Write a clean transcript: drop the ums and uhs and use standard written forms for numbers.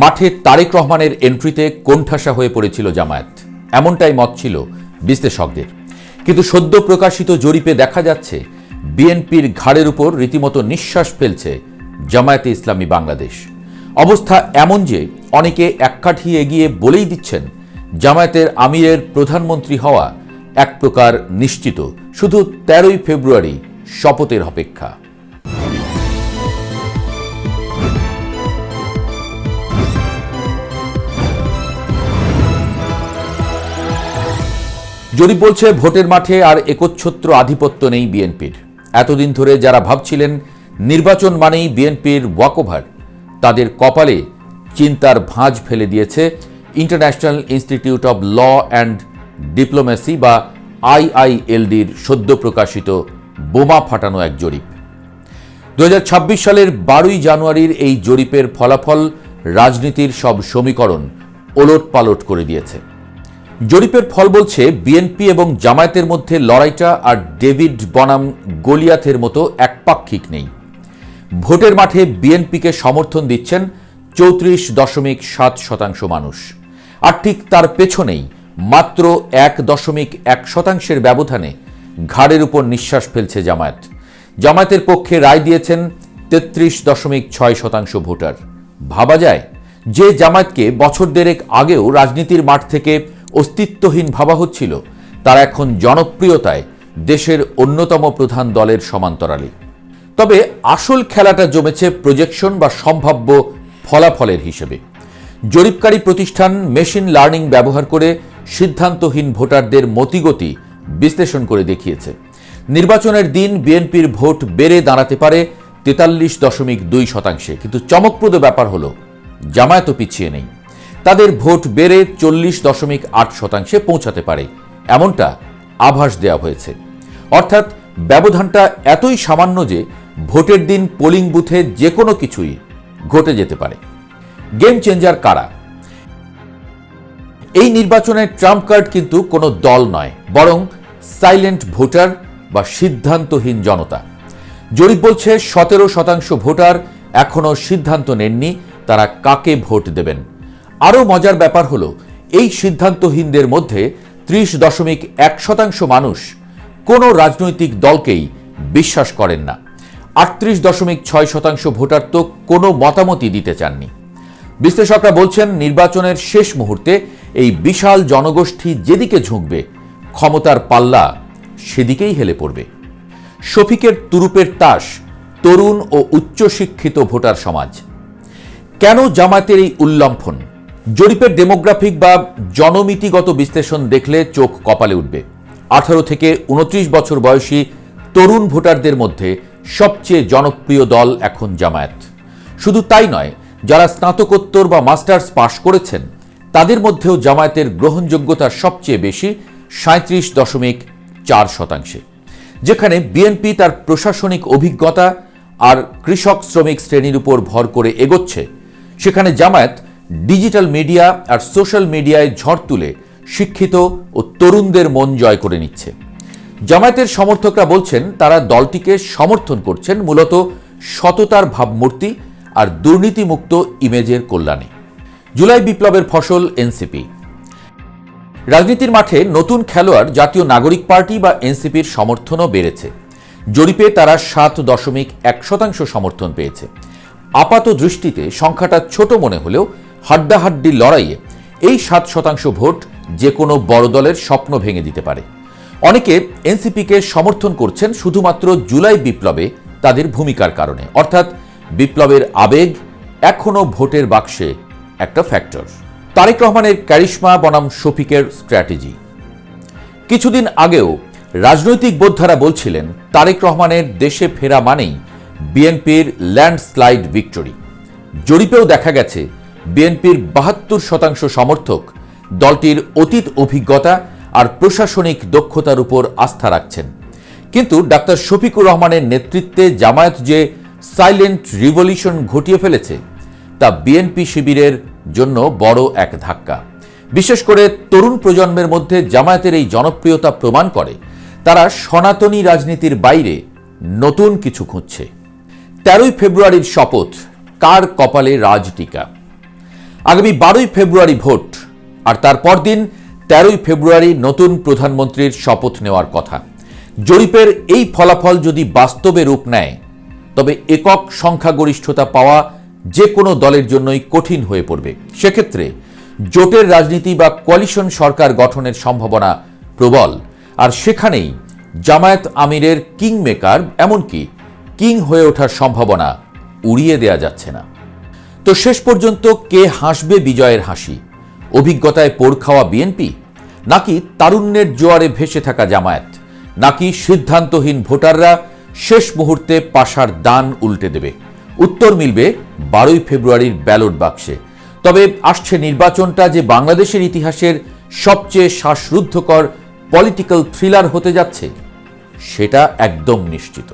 মাঠে তারেক রহমানের এন্ট্রিতে কোণঠাসা হয়ে পড়েছিল জামায়াত, এমনটাই মত ছিল বিশ্লেষকদের। কিন্তু সদ্য প্রকাশিত জরিপে দেখা যাচ্ছে বিএনপির ঘাড়ের উপর রীতিমতো নিঃশ্বাস ফেলছে জামায়াতে ইসলামী বাংলাদেশ। অবস্থা এমন যে অনেকে এককাঠি এগিয়ে বলেই দিচ্ছেন জামায়াতের আমিরের প্রধানমন্ত্রী হওয়া এক প্রকার নিশ্চিত, শুধু 13ই ফেব্রুয়ারি শপথের অপেক্ষা। জরিপ বলছে ভোটের মাঠে আর একচ্ছত্র আধিপত্য নেই বিএনপির। এতদিন ধরে যারা ভাবছিলেন নির্বাচন মানেই বিএনপির ওয়াকওভার, তাদের কপালে চিন্তার ভাঁজ ফেলে দিয়েছে international institute of law and diplomacy বা IILDর সদ্য প্রকাশিত বোমা ফাটানো এক জরিপ। 2026 সালের 12ই জানুয়ারির এই জরিপের ফলাফল রাজনীতির সব সমীকরণ ওলটপালট করে দিয়েছে। জরিপের ফল বলছে বিএনপি এবং জামায়াতের মধ্যে লড়াইটা আর ডেভিড বনাম গলিয়াথের মতো একপাক্ষিক নেই। ভোটের মাঠে বিএনপিকে সমর্থন দিচ্ছেন 34.7% মানুষ, আর ঠিক তার পেছনেই মাত্র 1.1% ব্যবধানে ঘাড়ের উপর নিঃশ্বাস ফেলছে জামায়াত। জামায়াতের পক্ষে রায় দিয়েছেন 33.6% ভোটার। ভাবা যায় যে জামায়াতকে বছর দেড়েক আগেও রাজনীতির মাঠ থেকে অস্তিত্বহীন ভাবা হচ্ছিল, তারা এখন জনপ্রিয়তায় দেশের অন্যতম প্রধান দলের সমান্তরালে। তবে আসল খেলাটা জমেছে প্রজেকশন বা সম্ভাব্য ফলাফলের হিসেবে। জরিপকারী প্রতিষ্ঠান মেশিন লার্নিং ব্যবহার করে সিদ্ধান্তহীন ভোটারদের মতিগতি বিশ্লেষণ করে দেখিয়েছে নির্বাচনের দিন বিএনপির ভোট বেড়ে দাঁড়াতে পারে 43.2%। কিন্তু চমকপ্রদ ব্যাপার হলো জামায়াতও পিছিয়ে নেই, তাদের ভোট বেড়ে 40.8% পৌঁছাতে পারে, এমনটা আভাস দেওয়া হয়েছে। অর্থাৎ ব্যবধানটা এতই সামান্য যে ভোটের দিন পোলিং বুথে যে কোনো কিছুই ঘটে যেতে পারে। গেম চেঞ্জার কারা? এই নির্বাচনের ট্রাম্প কার্ড কিন্তু কোনো দল নয়, বরং সাইলেন্ট ভোটার বা সিদ্ধান্তহীন জনতা। জরিপ বলছে 17% ভোটার এখনো সিদ্ধান্ত নেননি তারা কাকে ভোট দেবেন। আরও মজার ব্যাপার হলো এই সিদ্ধান্তহীনদের মধ্যে 30.1% মানুষ কোনো রাজনৈতিক দলকেই বিশ্বাস করেন না। 38.6% ভোটার তো কোনো মতামতই দিতে চাননি। বিশ্লেষকরা বলছেন নির্বাচনের শেষ মুহূর্তে এই বিশাল জনগোষ্ঠী যেদিকে ঝুঁকবে, ক্ষমতার পাল্লা সেদিকেই হেলে পড়বে। শফিকের তুরুপের তাস তরুণ ও উচ্চশিক্ষিত ভোটার সমাজ। কেন জামায়াতের এই উল্লম্ফন? জরিপের ডেমোগ্রাফিক বা জনমিতিগত বিশ্লেষণ দেখলে চোখ কপালে উঠবে। 18 থেকে 29 বছর বয়সী তরুণ ভোটারদের মধ্যে সবচেয়ে জনপ্রিয় দল এখন জামায়াত। শুধু তাই নয়, যারা স্নাতকোত্তর বা মাস্টার্স পাশ করেছেন তাদের মধ্যেও জামায়াতের গ্রহণযোগ্যতা সবচেয়ে বেশি 37.4%। যেখানে বিএনপি তার প্রশাসনিক অভিজ্ঞতা আর কৃষক শ্রমিক শ্রেণীর উপর ভর করে এগোচ্ছে, সেখানে জামায়াত ডিজিটাল মিডিয়া আর সোশ্যাল মিডিয়ায় ঝড় তুলে শিক্ষিত ও তরুণদের মন জয় করে নিচ্ছে। জামায়াতের সমর্থকরা বলছেন তারা দলটিকে সমর্থন করছেন মূলত সততার ভাবমূর্তি আর দুর্নীতিমুক্ত ইমেজের কল্যাণে। জুলাই বিপ্লবের ফসল এনসিপি। রাজনীতির মাঠে নতুন খেলোয়াড় জাতীয় নাগরিক পার্টি বা এনসিপির সমর্থনও বেড়েছে। জরিপে তারা 7.1% সমর্থন পেয়েছে। আপাত দৃষ্টিতে সংখ্যাটা ছোট মনে হলেও হাড্ডাহাড্ডি লড়াইয়ে এই 7% ভোট যে কোনো বড় দলের স্বপ্ন ভেঙে দিতে পারে। অনেকে এনসিপিকে সমর্থন করছেন শুধুমাত্র জুলাই বিপ্লবে তাদের ভূমিকার কারণে, অর্থাৎ বিপ্লবের আবেগ এখনো ভোটের বাক্সে একটা ফ্যাক্টর। তারেক রহমানের ক্যারিশমা বনাম শফিকের স্ট্র্যাটেজি। কিছুদিন আগেও রাজনৈতিক বোদ্ধারা বলছিলেন তারেক রহমানের দেশে ফেরা মানেই বিএনপির ল্যান্ডস্লাইড ভিক্টরি। জরিপেও দেখা গেছে বিএনপির 72% সমর্থক দলটির অতীত অভিজ্ঞতা আর প্রশাসনিক দক্ষতার উপর আস্থা রাখছেন। কিন্তু ডাক্তার শফিকুর রহমানের নেতৃত্বে জামায়াত যে সাইলেন্ট রিভলিউশন ঘটিয়ে ফেলেছে তা বিএনপি শিবিরের জন্য বড় এক ধাক্কা। বিশেষ করে তরুণ প্রজন্মের মধ্যে জামায়াতের এই জনপ্রিয়তা প্রমাণ করে তারা সনাতনী রাজনীতির বাইরে নতুন কিছু খুঁজছে। 13ই ফেব্রুয়ারির শপথ, কার কপালে রাজটিকা? আগামী 12ই ফেব্রুয়ারি ভোট, আর তার পরদিন 13ই ফেব্রুয়ারি নতুন প্রধানমন্ত্রীর শপথ নেওয়ার কথা। জরিপের এই ফলাফল যদি বাস্তবে রূপ নেয়, তবে একক সংখ্যাগরিষ্ঠতা পাওয়া যে কোনো দলের জন্যই কঠিন হয়ে পড়বে। সেক্ষেত্রে জোটের রাজনীতি বা কোয়ালিশন সরকার গঠনের সম্ভাবনা প্রবল, আর সেখানেই জামায়াত আমিরের কিং মেকার, এমনকি কিং হয়ে ওঠার সম্ভাবনা উড়িয়ে দেয়া যাচ্ছে না। তো শেষ পর্যন্ত কে হাসবে বিজয়ের হাসি? অভিজ্ঞতায় পোড় খাওয়া বিএনপি, নাকি তারুণ্যের জোয়ারে ভেসে থাকা জামায়াত, নাকি সিদ্ধান্তহীন ভোটাররা শেষ মুহূর্তে পাশার দান উল্টে দেবে? উত্তর মিলবে 12ই ফেব্রুয়ারির ব্যালট বাক্সে। তবে আসছে নির্বাচনটা যে বাংলাদেশের ইতিহাসের সবচেয়ে শ্বাসরুদ্ধকর পলিটিক্যাল থ্রিলার হতে যাচ্ছে, সেটা একদম নিশ্চিত।